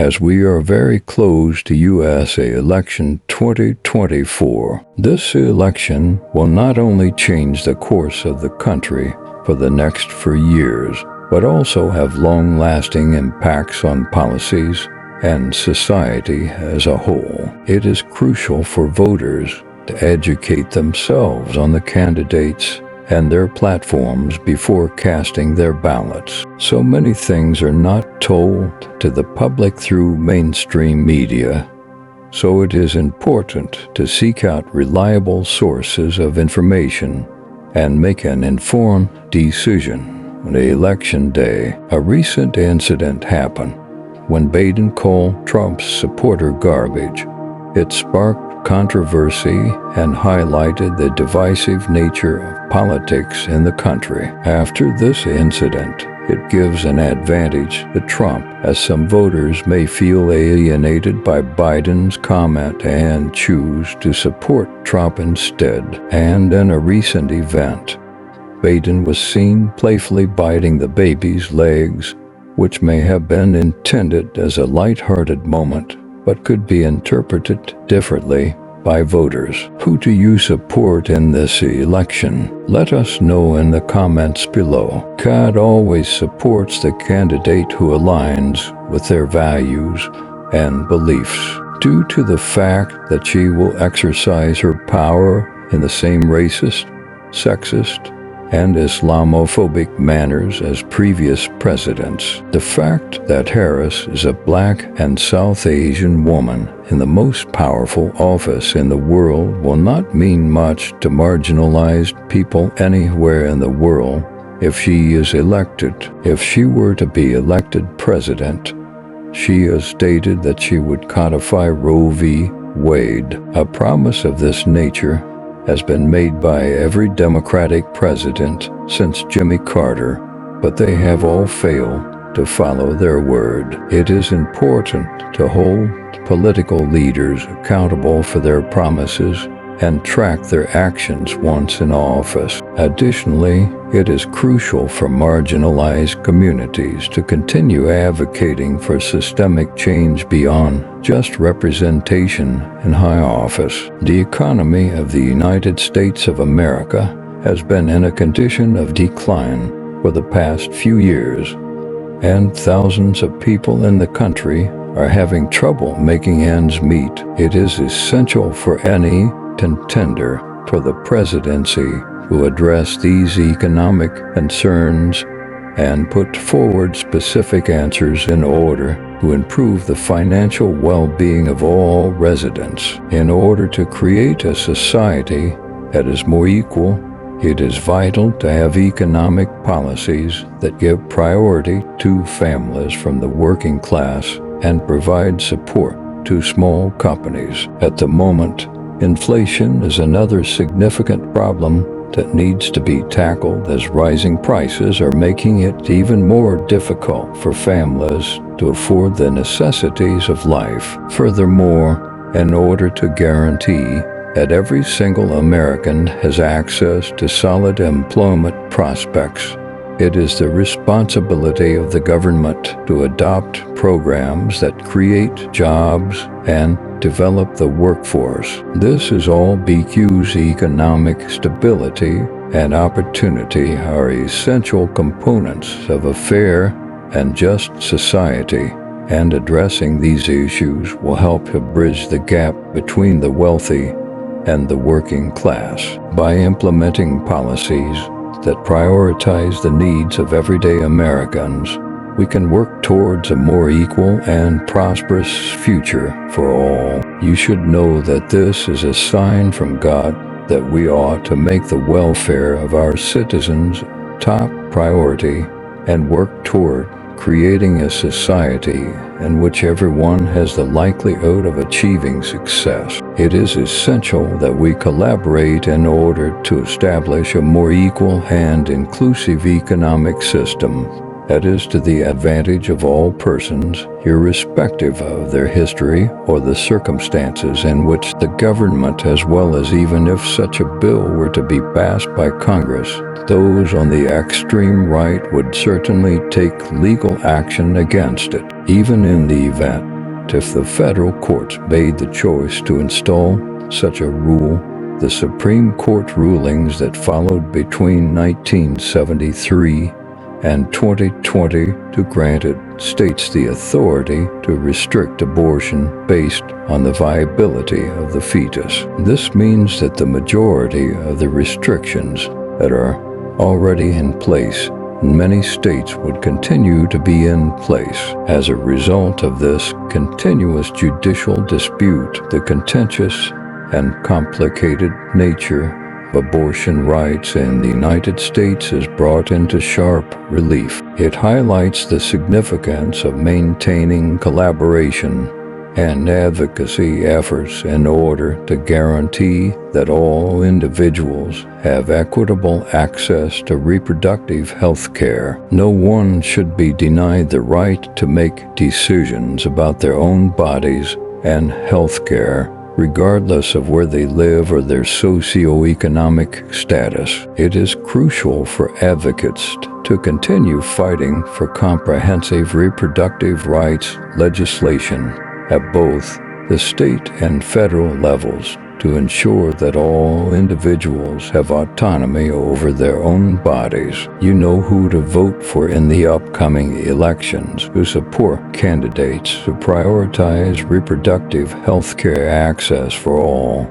as we are very close to U.S. election 2024. This election will not only change the course of the country for the next 4 years, but also have long-lasting impacts on policies and society as a whole. It is crucial for voters to educate themselves on the candidates and their platforms before casting their ballots. So many things are not told to the public through mainstream media, so it is important to seek out reliable sources of information and make an informed decision on election day. A recent incident happened when Biden called Trump's supporter garbage. It sparked controversy and highlighted the divisive nature of politics in the country. After this incident, it gives an advantage to Trump, as some voters may feel alienated by Biden's comment and choose to support Trump instead. And in a recent event, Biden was seen playfully biting the baby's legs, which may have been intended as a lighthearted moment, but could be interpreted differently by voters. Who do you support in this election? Let us know in the comments below. God always supports the candidate who aligns with their values and beliefs. Due to the fact that she will exercise her power in the same racist, sexist, and Islamophobic manners as previous presidents. The fact that Harris is a Black and South Asian woman in the most powerful office in the world will not mean much to marginalized people anywhere in the world if she is elected. If she were to be elected president, she has stated that she would codify Roe v. Wade. A promise of this nature has been made by every Democratic president since Jimmy Carter, but they have all failed to follow their word. It is important to hold political leaders accountable for their promises and track their actions once in office. Additionally, it is crucial for marginalized communities to continue advocating for systemic change beyond just representation in high office. The economy of the United States of America has been in a condition of decline for the past few years, and thousands of people in the country are having trouble making ends meet. It is essential for any contender for the presidency who address these economic concerns and put forward specific answers in order to improve the financial well-being of all residents. In order to create a society that is more equal, it is vital to have economic policies that give priority to families from the working class and provide support to small companies. At the moment, inflation is another significant problem that needs to be tackled, as rising prices are making it even more difficult for families to afford the necessities of life. Furthermore, in order to guarantee that every single American has access to solid employment prospects, it is the responsibility of the government to adopt programs that create jobs and develop the workforce. This is all because economic stability and opportunity are essential components of a fair and just society, and addressing these issues will help to bridge the gap between the wealthy and the working class. By implementing policies that prioritize the needs of everyday Americans, we can work towards a more equal and prosperous future for all. You should know that this is a sign from God that we ought to make the welfare of our citizens top priority and work toward creating a society in which everyone has the likelihood of achieving success. It is essential that we collaborate in order to establish a more equal and inclusive economic system that is to the advantage of all persons, irrespective of their history or the circumstances in which the government, as well as even if such a bill were to be passed by Congress, those on the extreme right would certainly take legal action against it, even in the event if the federal courts made the choice to install such a rule. The Supreme Court rulings that followed between 1973 and 2020 to granted states the authority to restrict abortion based on the viability of the fetus. This means that the majority of the restrictions that are already in place in many states would continue to be in place. As a result of this continuous judicial dispute, the contentious and complicated nature of abortion rights in the United States is brought into sharp relief. It highlights the significance of maintaining collaboration and advocacy efforts in order to guarantee that all individuals have equitable access to reproductive health care. No one should be denied the right to make decisions about their own bodies and health care, regardless of where they live or their socioeconomic status. It is crucial for advocates to continue fighting for comprehensive reproductive rights legislation at both the state and federal levels to ensure that all individuals have autonomy over their own bodies. You know who to vote for in the upcoming elections, to support candidates who prioritize reproductive health care access for all.